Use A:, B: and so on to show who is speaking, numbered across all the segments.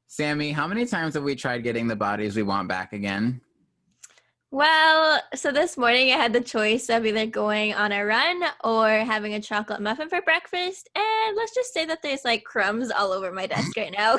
A: Sammy, how many times have we tried getting the bodies we want back again?
B: Well, so this morning I had the choice of either going on a run or having a chocolate muffin for breakfast. And let's just say that there's like crumbs all over my desk right now.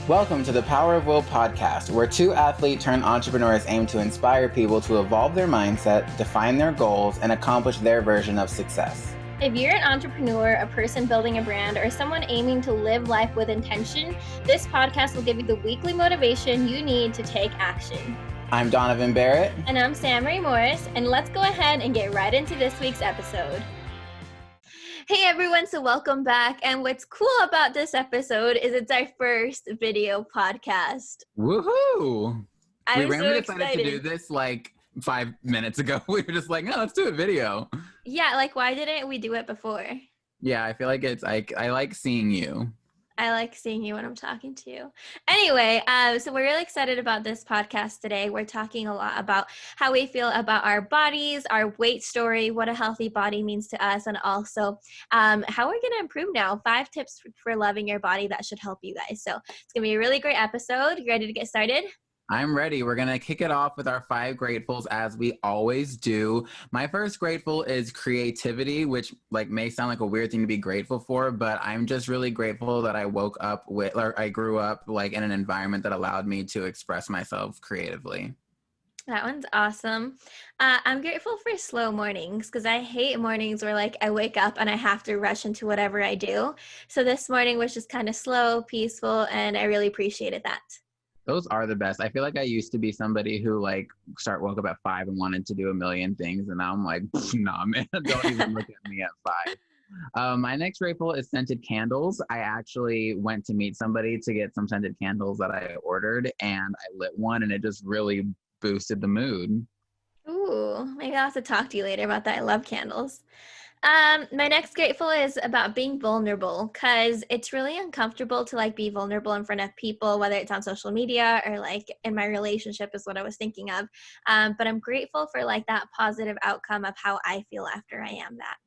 A: Welcome to the Power of Will podcast, where two athlete turned entrepreneurs aim to inspire people to evolve their mindset, define their goals, and accomplish their version of success.
B: If you're an entrepreneur, a person building a brand, or someone aiming to live life with intention, this podcast will give you the weekly motivation you need to take action.
A: I'm Donovan Barrett.
B: And I'm Samy Morris, and let's go ahead and get right into this week's episode. Hey everyone, so welcome back. And what's cool about this episode is it's our first video podcast.
A: Woohoo!
B: I'm
A: we randomly
B: so
A: decided to do this like 5 minutes ago. We were just like, no, let's do a video.
B: Yeah, like why didn't we do it before?
A: Yeah, I feel like it's like, I like seeing you.
B: I like seeing you when I'm talking to you. Anyway, so we're really excited about this podcast today. We're talking a lot about how we feel about our bodies, our weight story, what a healthy body means to us, and also how we're going to improve now. 5 tips for loving your body that should help you guys. So it's going to be a really great episode. You ready to get started?
A: I'm ready. We're going to kick it off with our 5 gratefuls as we always do. My first grateful is creativity, which may sound like a weird thing to be grateful for, but I'm just really grateful that I grew up in an environment that allowed me to express myself creatively.
B: That one's awesome. I'm grateful for slow mornings because I hate mornings where I wake up and I have to rush into whatever I do. So this morning was just kind of slow, peaceful, and I really appreciated that.
A: Those are the best. I feel like I used to be somebody who woke up at 5 and wanted to do a million things. And now I'm like, nah, man, don't even look at me at 5. My next grateful is scented candles. I actually went to meet somebody to get some scented candles that I ordered, and I lit one and it just really boosted the mood.
B: Ooh, maybe I'll have to talk to you later about that. I love candles. My next grateful is about being vulnerable because it's really uncomfortable to be vulnerable in front of people, whether it's on social media or in my relationship is what I was thinking of. But I'm grateful for that positive outcome of how I feel after I am that.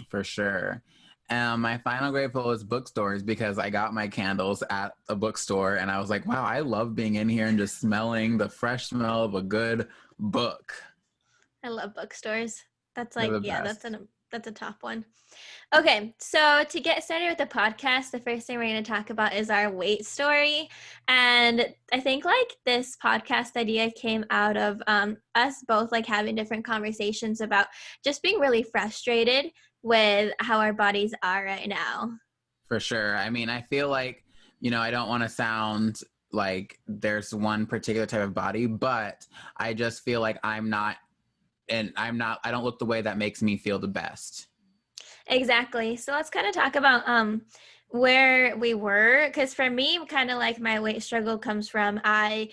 A: For sure. My final grateful is bookstores because I got my candles at a bookstore and I was like, wow, I love being in here and just smelling the fresh smell of a good book.
B: I love bookstores. That's that's a top one. Okay, so to get started with the podcast, the first thing we're going to talk about is our weight story. And I think this podcast idea came out of us both having different conversations about just being really frustrated with how our bodies are right now.
A: For sure. I mean, I feel I don't want to sound like there's one particular type of body, but I just feel like I don't look the way that makes me feel the best.
B: Exactly. So let's kind of talk about where we were, because for me, kind of my weight struggle comes from I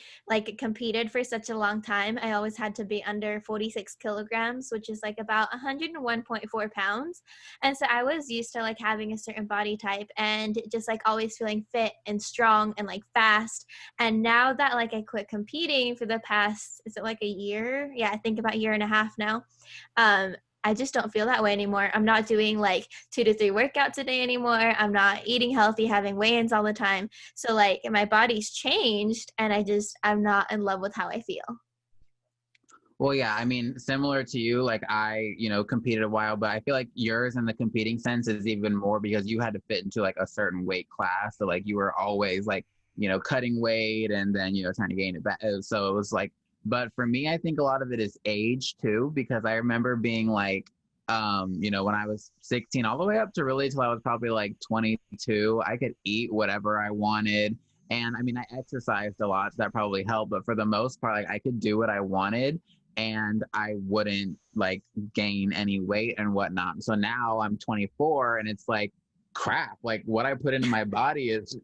B: competed for such a long time. I always had to be under 46 kilograms, which is about 101.4 pounds. And so I was used to having a certain body type and just always feeling fit and strong and fast. And now that I quit competing for the past, is it a year? Yeah, I think about a year and a half now. I just don't feel that way anymore. I'm not doing 2 to 3 workouts a day anymore. I'm not eating healthy, having weigh-ins all the time. So my body's changed and I'm not in love with how I feel.
A: Well, yeah, I mean, similar to you, I, competed a while, but I feel like yours in the competing sense is even more because you had to fit into a certain weight class. So you were always cutting weight and then, trying to gain it back. So it was but for me, I think a lot of it is age too, because I remember being when I was 16 all the way up to really till I was probably 22, I could eat whatever I wanted. And I mean, I exercised a lot, so that probably helped. But for the most part, I could do what I wanted and I wouldn't gain any weight and whatnot. So now I'm 24 and it's crap, what I put into my body is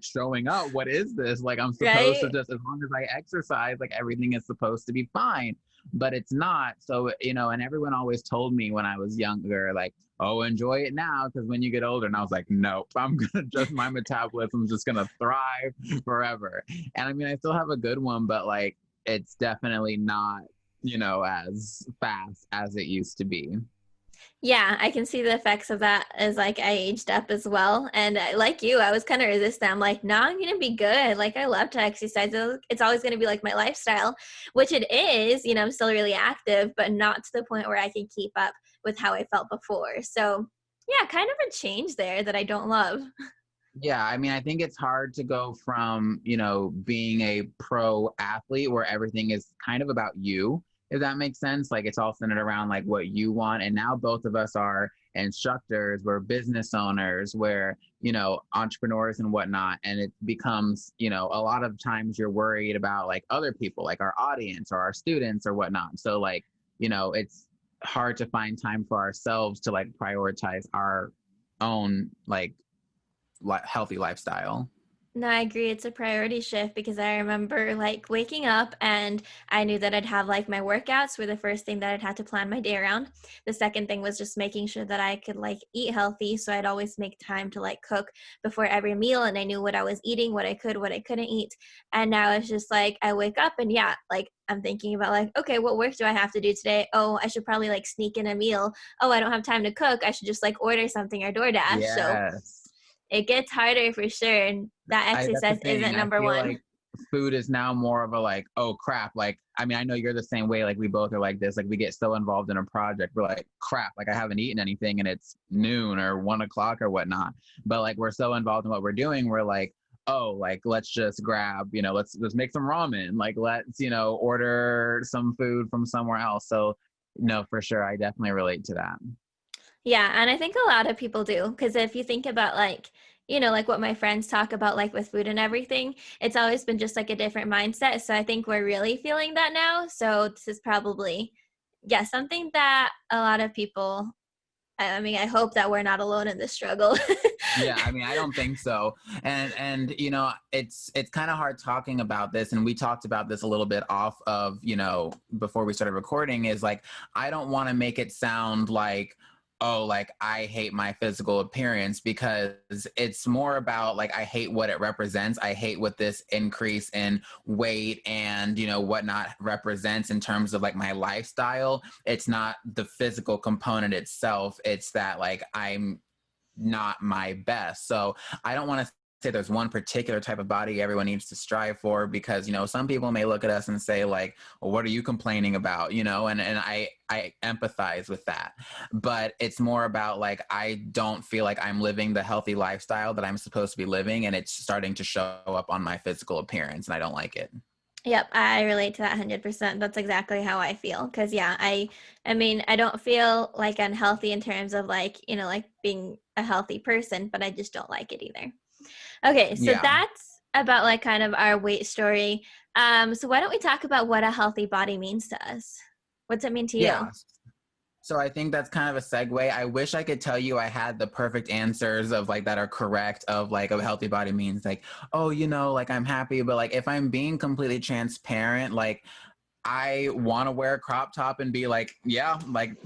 A: showing up. What is this? I'm supposed to just, as long as I exercise, everything is supposed to be fine, but it's not. So, and everyone always told me when I was younger, oh, enjoy it now, because when you get older, and I was like, nope, I'm gonna just, my metabolism's just gonna thrive forever. And I mean, I still have a good one, but it's definitely not, as fast as it used to be.
B: Yeah, I can see the effects of that as like I aged up as well. And like you, I was kind of resistant. I'm like, no, I'm going to be good. Like I love to exercise. It's always going to be like my lifestyle, which it is. I'm still really active, but not to the point where I can keep up with how I felt before. So yeah, kind of a change there that I don't love.
A: Yeah, I mean, I think it's hard to go from, being a pro athlete where everything is kind of about you, if that makes sense. Like it's all centered around like what you want. And now both of us are instructors, we're business owners, we're, entrepreneurs and whatnot. And it becomes, a lot of times you're worried about like other people, like our audience or our students or whatnot. So like, it's hard to find time for ourselves to like prioritize our own like healthy lifestyle.
B: No, I agree. It's a priority shift because I remember like waking up and I knew that I'd have like my workouts were the first thing that I'd have to plan my day around. The second thing was just making sure that I could like eat healthy. So I'd always make time to like cook before every meal and I knew what I was eating, what I could, what I couldn't eat. And now it's just like I wake up and yeah, like I'm thinking about like, okay, what work do I have to do today? Oh, I should probably like sneak in a meal. Oh, I don't have time to cook. I should just like order something or DoorDash. So
A: Yes.
B: it gets harder for sure. And that
A: That's the
B: exercise
A: thing.
B: isn't
A: I
B: number
A: feel
B: one.
A: like food is now more of a like, oh crap. Like, I mean, I know you're the same way. Like we both are like this. Like we get so involved in a project. We're like, crap, like I haven't eaten anything and it's noon or 1 o'clock or whatnot. But like we're so involved in what we're doing, we're like, oh, like let's just grab, let's make some ramen. Like let's, order some food from somewhere else. So no, for sure. I definitely relate to that.
B: Yeah, and I think a lot of people do because if you think about like, like what my friends talk about like with food and everything, it's always been just like a different mindset. So I think we're really feeling that now. So this is probably yeah, something that a lot of people I mean, I hope that we're not alone in this struggle.
A: Yeah, I mean, I don't think so. And it's kind of hard talking about this, and we talked about this a little bit off of, before we started recording, is like I don't want to make it sound like, oh, like I hate my physical appearance, because it's more about like I hate what it represents. I hate what this increase in weight and, whatnot represents in terms of like my lifestyle. It's not the physical component itself. It's that like I'm not my best. So I don't want to say there's one particular type of body everyone needs to strive for, because some people may look at us and say like, well, what are you complaining about, and I empathize with that. But it's more about like I don't feel like I'm living the healthy lifestyle that I'm supposed to be living, and it's starting to show up on my physical appearance, and I don't like it.
B: Yep, I relate to that 100%. That's exactly how I feel. Cause yeah, I mean, I don't feel like unhealthy in terms of like, like being a healthy person, but I just don't like it either. Okay, so
A: Yeah.
B: that's about like kind of our weight story. So why don't we talk about what a healthy body means to us? What's it mean to you?
A: Yeah. So I think that's kind of a segue. I wish I could tell you I had the perfect answers of like that are correct of like a healthy body means like, oh, like I'm happy. But like if I'm being completely transparent, like I want to wear a crop top and be like, yeah, like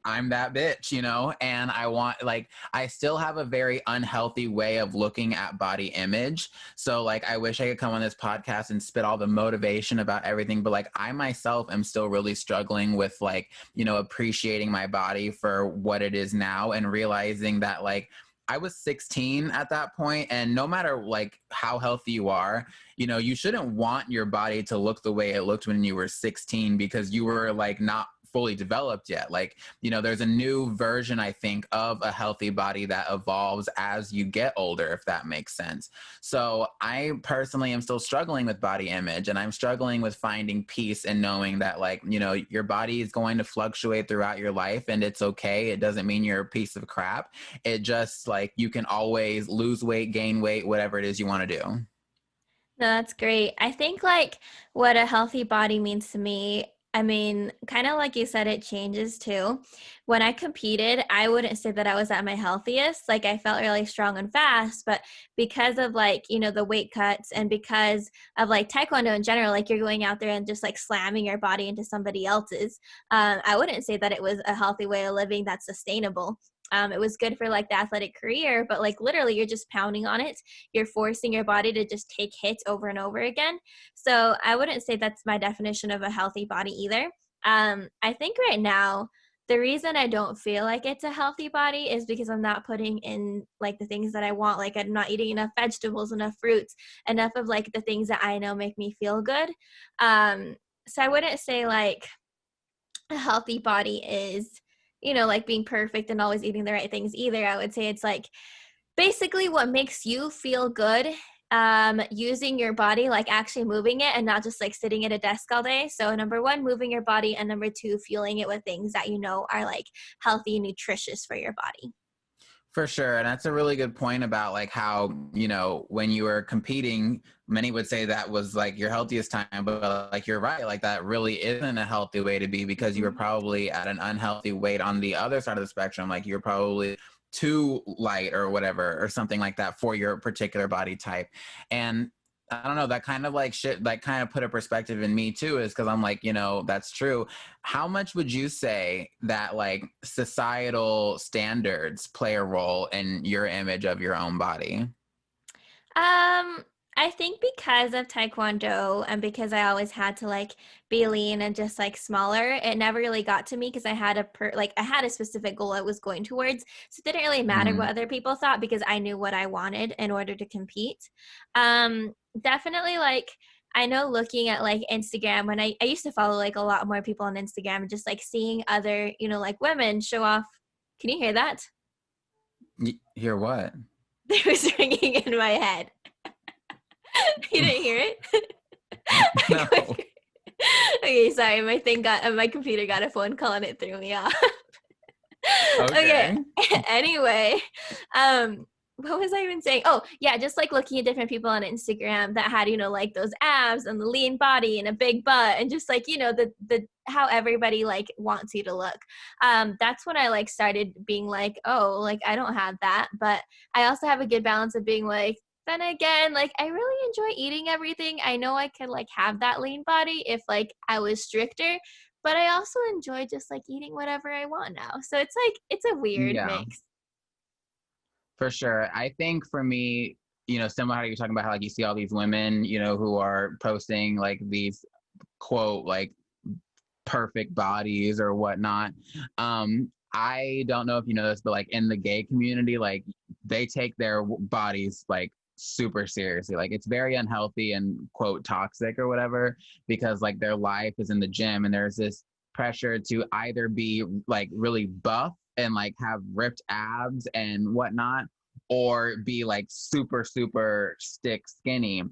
A: I'm that bitch, and I want like, I still have a very unhealthy way of looking at body image. So like, I wish I could come on this podcast and spit all the motivation about everything, but like I myself am still really struggling with like, appreciating my body for what it is now, and realizing that like, I was 16 at that point, and no matter like how healthy you are, you shouldn't want your body to look the way it looked when you were 16, because you were like not fully developed yet. Like, there's a new version, I think, of a healthy body that evolves as you get older, if that makes sense. So I personally am still struggling with body image, and I'm struggling with finding peace and knowing that like, your body is going to fluctuate throughout your life, and it's okay. It doesn't mean you're a piece of crap. It just like, you can always lose weight, gain weight, whatever it is you want to do.
B: No, that's great. I think like what a healthy body means to me, I mean, kind of like you said, it changes too. When I competed, I wouldn't say that I was at my healthiest. Like I felt really strong and fast, but because of like, the weight cuts and because of like Taekwondo in general, like you're going out there and just like slamming your body into somebody else's, I wouldn't say that it was a healthy way of living that's sustainable. It was good for like the athletic career, but like literally you're just pounding on it. You're forcing your body to just take hits over and over again. So I wouldn't say that's my definition of a healthy body either. I think right now the reason I don't feel like it's a healthy body is because I'm not putting in like the things that I want. Like I'm not eating enough vegetables, enough fruits, enough of like the things that I know make me feel good. So I wouldn't say like a healthy body is, like being perfect and always eating the right things either. I would say it's like basically what makes you feel good, using your body, like actually moving it and not just like sitting at a desk all day. So number one, moving your body, and number two, fueling it with things that are like healthy and nutritious for your body.
A: For sure. And that's a really good point about like how, when you were competing, many would say that was like your healthiest time, but like you're right, like that really isn't a healthy way to be, because you were
B: Mhm.
A: probably at an unhealthy weight on the other side of the spectrum. Like you're probably too light or whatever, or something like that for your particular body type. And I don't know, that kind of like shit, like kind of put a perspective in me too, is because I'm like, that's true. How much would you say that like societal standards play a role in your image of your own body?
B: I think because of Taekwondo and because I always had to like be lean and just like smaller, it never really got to me because I had I had a specific goal I was going towards. So it didn't really matter what
A: Mhm.
B: other people thought because I knew what I wanted in order to compete. Definitely like I know looking at like Instagram when I used to follow like a lot more people on Instagram and just like seeing other, like women show off. Can you hear that?
A: Hear what?
B: It was ringing in my head. You didn't hear it?
A: No.
B: Okay, sorry. My computer got a phone call and it threw me off. Okay.
A: Okay.
B: Anyway, what was I even saying? Oh, yeah, just like looking at different people on Instagram that had, like those abs and the lean body and a big butt and just like, the how everybody like wants you to look. That's when I like started being like, oh, like I don't have that, but I also have a good balance of being like, then again, like I really enjoy eating everything. I know I could like have that lean body if like I was stricter, but I also enjoy just like eating whatever I want now. So it's like it's a weird
A: Yeah,
B: mix.
A: for sure. I think for me, similar how you're talking about how like you see all these women, who are posting like these quote like perfect bodies or whatnot. I don't know if you know this, but like in the gay community, like they take their bodies like super seriously. Like it's very unhealthy and quote toxic or whatever, because like their life is in the gym and there's this pressure to either be like really buff and like have ripped abs and whatnot, or be like super super stick skinny.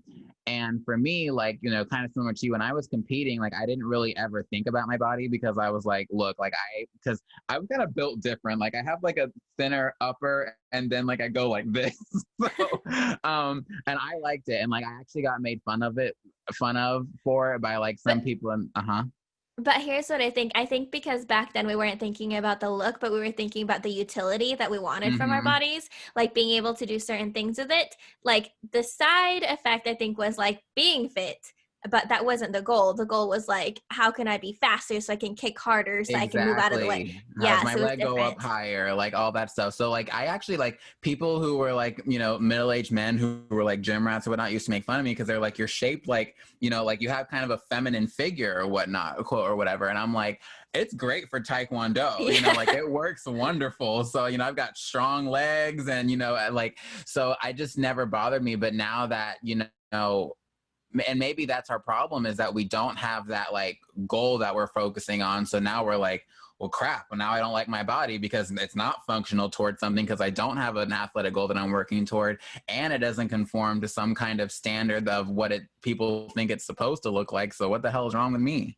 A: And for me, like, kind of similar to you, when I was competing, like I didn't really ever think about my body, because I was like, look, like because I was kind of built different. Like I have like a thinner upper and then like I go like this. So, and I liked it. And like I actually got made fun of for it by like
B: But
A: some people. And
B: But here's what I think. I think because back then we weren't thinking about the look, but we were thinking about the utility that we wanted from our
A: hmm
B: bodies, like being able to do certain things with it. Like the side effect, I think, was like being fit, but that wasn't the goal. The goal was like, how can I be faster so I can kick harder so I can move out of the way?
A: Exactly. How does
B: Yeah,
A: my
B: so it was
A: leg go up
B: different.
A: higher? Like all that stuff. So like I actually like people who were like, middle-aged men who were like gym rats or whatnot used to make fun of me because they're like, you're shaped like, like you have kind of a feminine figure or whatnot, quote or whatever. And I'm like, it's great for Taekwondo, like
B: Yeah.
A: it works wonderful. So, I've got strong legs and, like, so I just never bothered me. But now that, and maybe that's our problem, is that we don't have that like goal that we're focusing on. So now we're like, well, crap. Well, now I don't like my body because it's not functional towards something, because I don't have an athletic goal that I'm working toward, and it doesn't conform to some kind of standard of what people think it's supposed to look like. So what the hell is wrong with me?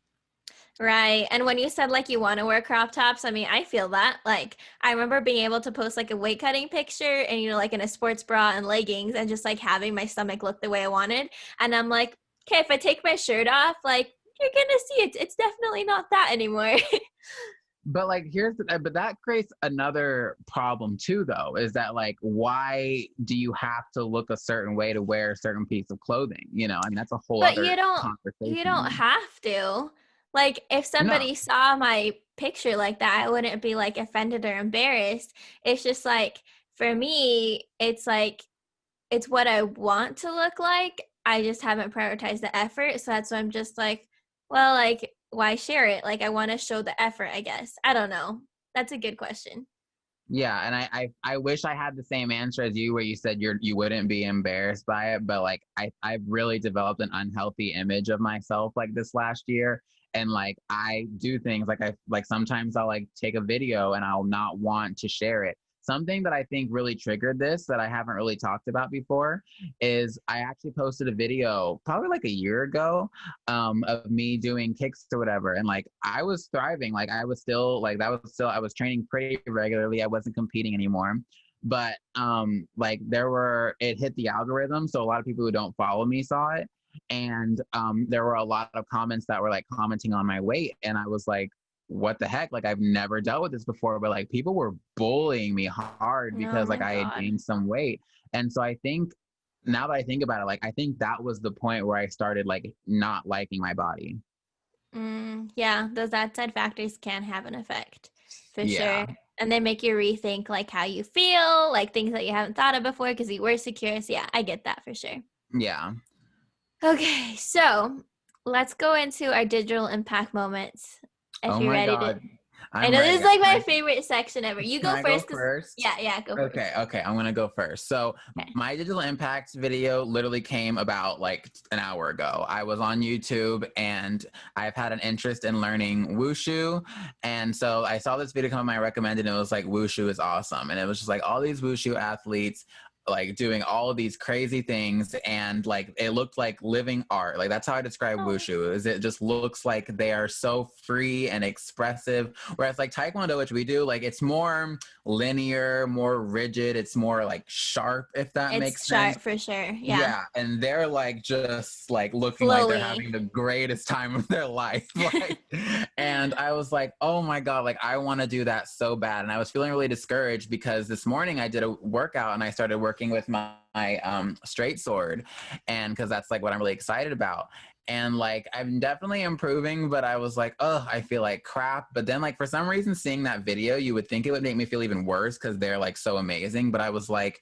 B: Right. And when you said like you want to wear crop tops, I mean, I feel that. Like I remember being able to post like a weight cutting picture and like in a sports bra and leggings and just like having my stomach look the way I wanted. And I'm like, okay, if I take my shirt off, like you're gonna see it. It's definitely not that anymore.
A: But like but that creates another problem too, though, is that like, why do you have to look a certain way to wear a certain piece of clothing, and that's a whole
B: But
A: other
B: you don't
A: conversation.
B: have to. Like if
A: No.
B: somebody saw my picture like that, I wouldn't be like offended or embarrassed. It's just like for me, it's like it's what I want to look like. I just haven't prioritized the effort. So that's why I'm just like, well, like, why share it? Like, I want to show the effort, I guess. I don't know. That's a good question.
A: Yeah, and I wish I had the same answer as you, where you said you wouldn't be embarrassed by it, but like I've really developed an unhealthy image of myself like this last year, and like I do things like I like sometimes I'll like take a video and I'll not want to share it. Something that I think really triggered this that I haven't really talked about before is I actually posted a video probably like a year ago of me doing kicks or whatever. And like I was thriving. Like I was still like that was still I was training pretty regularly. I wasn't competing anymore. But like it hit the algorithm. So a lot of people who don't follow me saw it. And there were a lot of comments that were like commenting on my weight. And I was like, what the heck? Like I've never dealt with this before, but like people were bullying me hard
B: Oh
A: because like
B: my
A: I had
B: God.
A: gained some weight. And so I think now that I think about it, like I think that was the point where I started like not liking my body.
B: Yeah, those outside factors can have an effect for
A: Yeah.
B: sure. And they make you rethink like how you feel, like things that you haven't thought of before because you were secure. So yeah, I get that for sure.
A: Yeah.
B: Okay, so let's go into our digital impact moments. If
A: Oh
B: you're
A: my
B: ready to,
A: God.
B: I
A: I'm
B: know this
A: ready.
B: is like my favorite section ever. You
A: Can
B: go
A: I go
B: first because,
A: first?
B: yeah, go
A: Okay,
B: first.
A: okay, I'm gonna go first. So
B: Okay.
A: my digital impact video literally came about like an hour ago. I was on YouTube and I've had an interest in learning wushu. And so I saw this video come on my recommended and it was like wushu is awesome. And it was just like all these wushu athletes like doing all of these crazy things and like it looked like living art. Like that's how I describe
B: Oh,
A: wushu is it just looks like they are so free and expressive. Whereas like taekwondo, which we do, like it's more linear, more rigid. It's more like sharp, if that
B: it's
A: makes sense.
B: sharp for sure. Yeah.
A: Yeah, and they're like just like looking like they're
B: Flowy.
A: having the greatest time of their life. Like, and I was like, oh my God, like I want to do that so bad. And I was feeling really discouraged because this morning I did a workout and I started working with my straight sword, and because that's like what I'm really excited about. And like I'm definitely improving, but I was like, oh, I feel like crap. But then like for some reason seeing that video, you would think it would make me feel even worse because they're like so amazing. But I was like,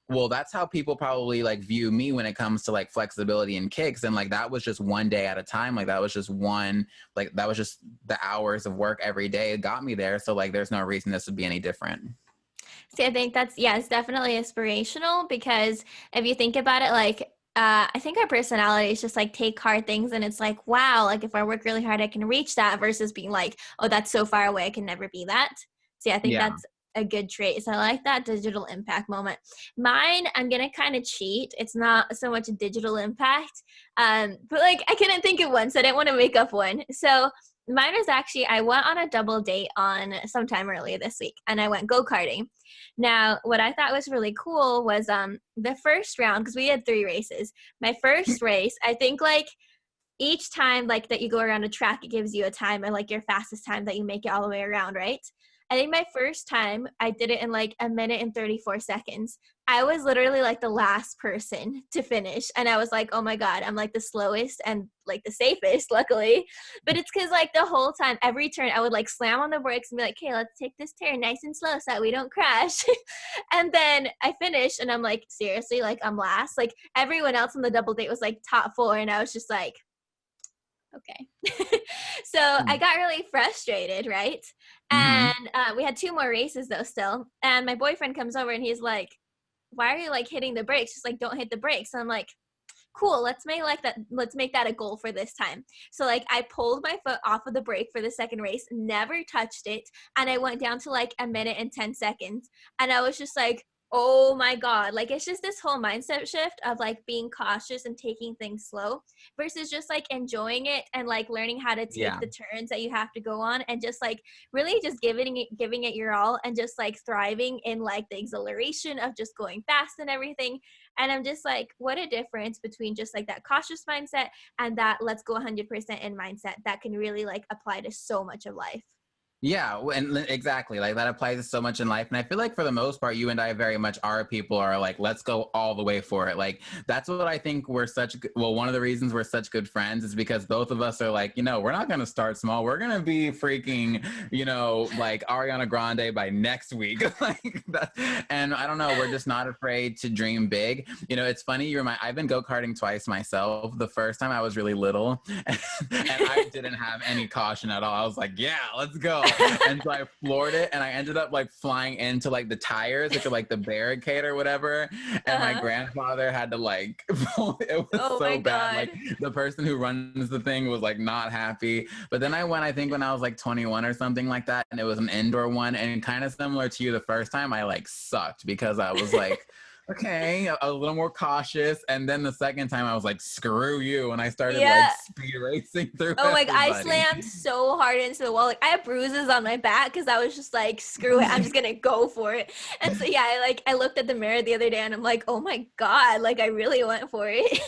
A: well, that's how people probably like view me when it comes to like flexibility and kicks. And like that was just one day at a time. Like that was just the hours of work every day it got me there. So like there's no reason this would be any different.
B: See, I think it's definitely inspirational because if you think about it, like, I think our personality is just like take hard things and it's like, wow, like if I work really hard, I can reach that versus being like, oh, that's so far away, I can never be that. See, I think
A: Yeah.
B: that's a good trait. So I like that digital impact moment. Mine, I'm going to kind of cheat. It's not so much a digital impact, but like I couldn't think of one, so I didn't want to make up one. So mine is actually, I went on a double date on sometime earlier this week and I went go-karting. Now, what I thought was really cool was the first round, because we had 3 races. My first race, I think like each time like that you go around a track, it gives you a time and like your fastest time that you make it all the way around, right? I think my first time I did it in like 1 minute and 34 seconds. I was literally like the last person to finish. And I was like, oh my God, I'm like the slowest and like the safest, luckily. But it's because like the whole time, every turn, I would like slam on the brakes and be like, okay, let's take this turn nice and slow so that we don't crash. And then I finished and I'm like, seriously, like I'm last. Like everyone else on the double date was like top 4. And I was just like, okay. So I got really frustrated, right?
A: Mm-hmm.
B: And we had 2 more races though still. And my boyfriend comes over and he's like, why are you like hitting the brakes? Just like, don't hit the brakes. And I'm like, cool, let's make that a goal for this time. So like I pulled my foot off of the brake for the second race, never touched it, and I went down to like 1 minute and 10 seconds. And I was just like, oh my God, like it's just this whole mindset shift of like being cautious and taking things slow versus just like enjoying it and like learning how to take
A: Yeah.
B: the turns that you have to go on and just like really just giving it your all and just like thriving in like the exhilaration of just going fast and everything. And I'm just like, what a difference between just like that cautious mindset and that let's go 100% in mindset that can really like apply to so much of life.
A: Yeah, and exactly. Like that applies to so much in life. And I feel like for the most part, you and I very much are people are like, let's go all the way for it. Like that's what I think one of the reasons we're such good friends is because both of us are like, we're not going to start small. We're going to be freaking, like Ariana Grande by next week. Like that. And I don't know, we're just not afraid to dream big. It's funny. I've been go-karting twice myself. The first time I was really little and I didn't have any caution at all. I was like, yeah, let's go. And so I floored it, and I ended up like flying into like the tires, which are like the barricade or whatever. And my grandfather had to like, it was
B: Oh my
A: so bad.
B: God.
A: Like the person who runs the thing was like not happy. But then I went, I think when I was like 21 or something like that, and it was an indoor one, and kind of similar to you the first time, I like sucked because I was like, okay, a little more cautious. And then the second time I was like, screw you. And I started like
B: Yeah.
A: speed racing through
B: Oh my God, I
A: everybody.
B: slammed so hard into the wall. Like I have bruises on my back because I was just like, screw it, I'm just gonna go for it. And so yeah, I looked at the mirror the other day and I'm like, oh my God, like I really went for it.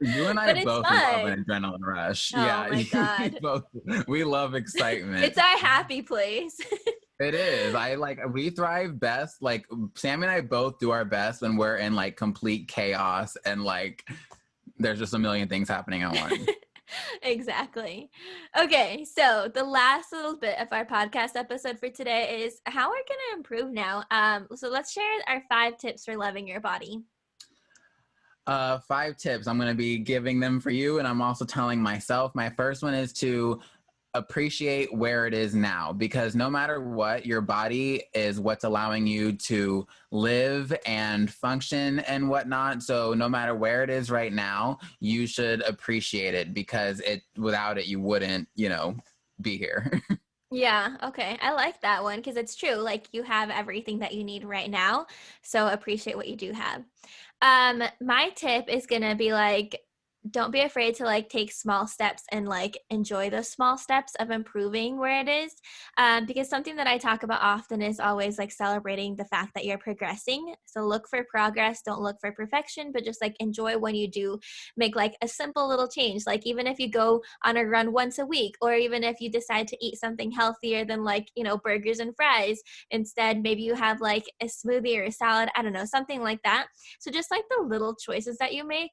A: You and I
B: But it's
A: both love
B: fun.
A: an adrenaline rush.
B: Oh
A: Yeah,
B: my God.
A: we love excitement.
B: It's our happy place.
A: It is. We thrive best. Like Sam and I both do our best when we're in like complete chaos and like there's just a million things happening at once.
B: Exactly. Okay, so the last little bit of our podcast episode for today is how we're gonna improve now. So let's share our 5 tips for loving your body.
A: 5 tips. I'm going to be giving them for you, and I'm also telling myself. My first one is to appreciate where it is now, because no matter what, your body is what's allowing you to live and function and whatnot. So no matter where it is right now, you should appreciate it, because without it, you wouldn't, be here.
B: Yeah, okay. I like that one because it's true. Like you have everything that you need right now. So appreciate what you do have. My tip is gonna be like, don't be afraid to like take small steps and like enjoy those small steps of improving where it is. Because something that I talk about often is always like celebrating the fact that you're progressing. So look for progress, don't look for perfection, but just like enjoy when you do make like a simple little change. Like even if you go on a run once a week, or even if you decide to eat something healthier than like, burgers and fries, instead maybe you have like a smoothie or a salad, I don't know, something like that. So just like the little choices that you make,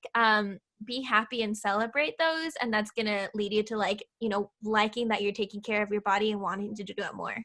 B: be happy and celebrate those, and that's gonna lead you to like, liking that you're taking care of your body and wanting to do it more.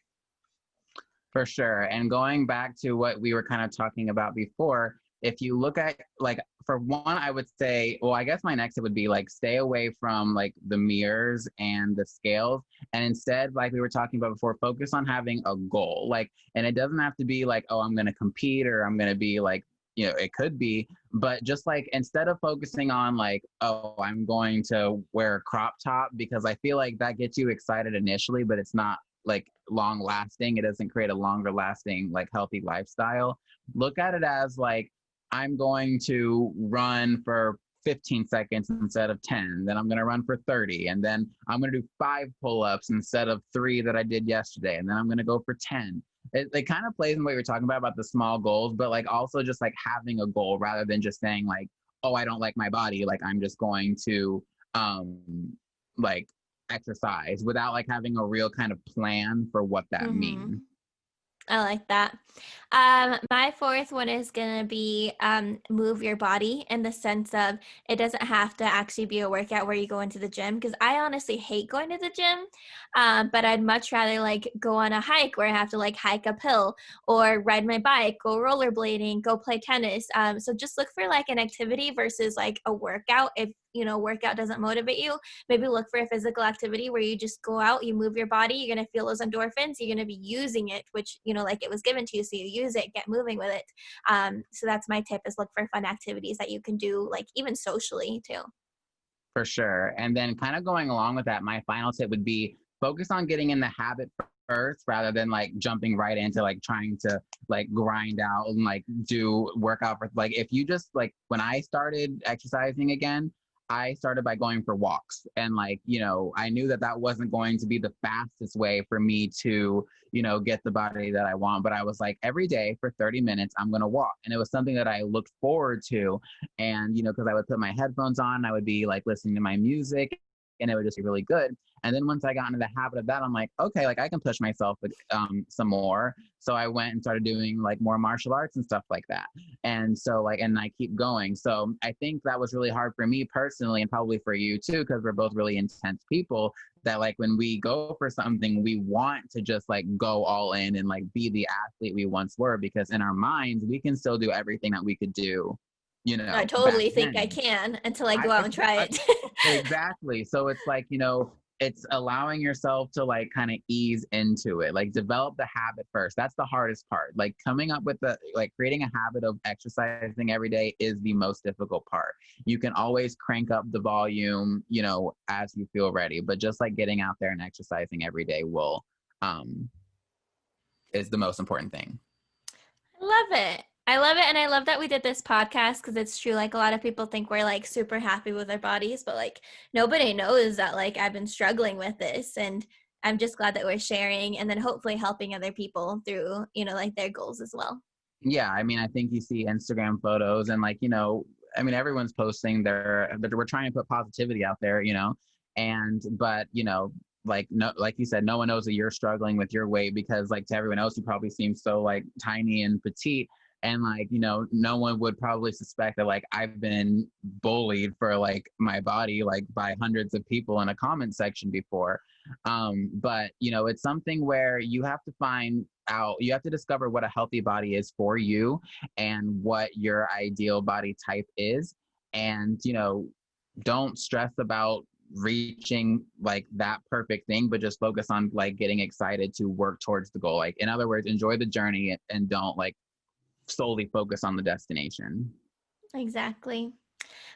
A: For sure. And going back to what we were kind of talking about before, if you look at like, for one, I would say, well, I guess my next tip would be like, stay away from like the mirrors and the scales. And instead, like we were talking about before, focus on having a goal. Like, and it doesn't have to be like, oh, I'm going to compete, or I'm going to be like, it could be, but just like, instead of focusing on like, oh, I'm going to wear a crop top, because I feel like that gets you excited initially, but it's not like long lasting. It doesn't create a longer lasting, like healthy lifestyle. Look at it as like, I'm going to run for 15 seconds instead of 10. Then I'm going to run for 30. And then I'm going to do 5 pull-ups instead of 3 that I did yesterday. And then I'm going to go for 10. It kind of plays in what you're talking about the small goals, but like also just like having a goal rather than just saying like, oh, I don't like my body, like I'm just going to like exercise, without like having a real kind of plan for what that means.
B: I like that. My 4th one is going to be move your body, in the sense of it doesn't have to actually be a workout where you go into the gym, because I honestly hate going to the gym, but I'd much rather like go on a hike where I have to like hike uphill, or ride my bike, go rollerblading, go play tennis. So just look for like an activity versus like a workout. If workout doesn't motivate you, maybe look for a physical activity where you just go out, you move your body, you're going to feel those endorphins, you're going to be using it, which, like it was given to you. So you use it, get moving with it. So that's my tip, is look for fun activities that you can do, like even socially too.
A: For sure. And then kind of going along with that, my final tip would be focus on getting in the habit first, rather than like jumping right into like trying to like grind out and like do workout for, like, if you just like, when I started exercising again, I started by going for walks, and like, I knew that wasn't going to be the fastest way for me to, get the body that I want. But I was like, every day for 30 minutes, I'm going to walk. And it was something that I looked forward to. And, because I would put my headphones on, I would be like listening to my music, and it would just be really good. And then once I got into the habit of that, I'm like, okay, like I can push myself some more. So I went and started doing like more martial arts and stuff like that. And so like, and I keep going. So I think that was really hard for me personally, and probably for you too, because we're both really intense people, that like when we go for something, we want to just like go all in and like be the athlete we once were, because in our minds, we can still do everything that we could do,
B: I
A: back
B: totally think I
A: then.
B: can, until I go out and try it.
A: Exactly. So it's like, it's allowing yourself to like kind of ease into it, like develop the habit first. That's the hardest part. Like coming up with the like creating a habit of exercising every day is the most difficult part. You can always crank up the volume, you know, as you feel ready, but just like getting out there and exercising every day will is the most important thing.
B: I love it. I love it. And I love that we did this podcast because it's true. Like a lot of people think we're like super happy with our bodies, but like nobody knows that like I've been struggling with this. And I'm just glad that we're sharing and then hopefully helping other people through, you know, like their goals as well.
A: Yeah. I mean, I think you see Instagram photos and like, you know, I mean, everyone's posting we're trying to put positivity out there, you know, but, you know, like, no, like you said, no one knows that you're struggling with your weight because like to everyone else, you probably seem so like tiny and petite. And like, you know, no one would probably suspect that like I've been bullied for like my body, like by hundreds of people in a comment section before. But, you know, it's something where you have to discover what a healthy body is for you and what your ideal body type is. And, you know, don't stress about reaching like that perfect thing, but just focus on like getting excited to work towards the goal. Like in other words, enjoy the journey and don't like solely focus on the destination.
B: Exactly.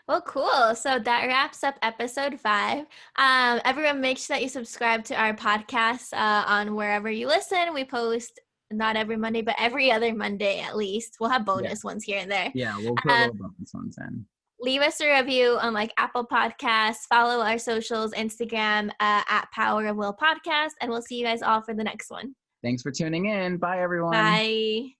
B: Well, cool. So that wraps up episode 5. Everyone, make sure that you subscribe to our podcast on wherever you listen. We post not every Monday, but every other Monday at least. We'll have bonus ones here and there.
A: Yeah, we'll put little bonus ones in.
B: Leave us a review on like Apple Podcasts. Follow our socials, Instagram at Power of Will Podcast, and we'll see you guys all for the next one.
A: Thanks for tuning in. Bye, everyone.
B: Bye.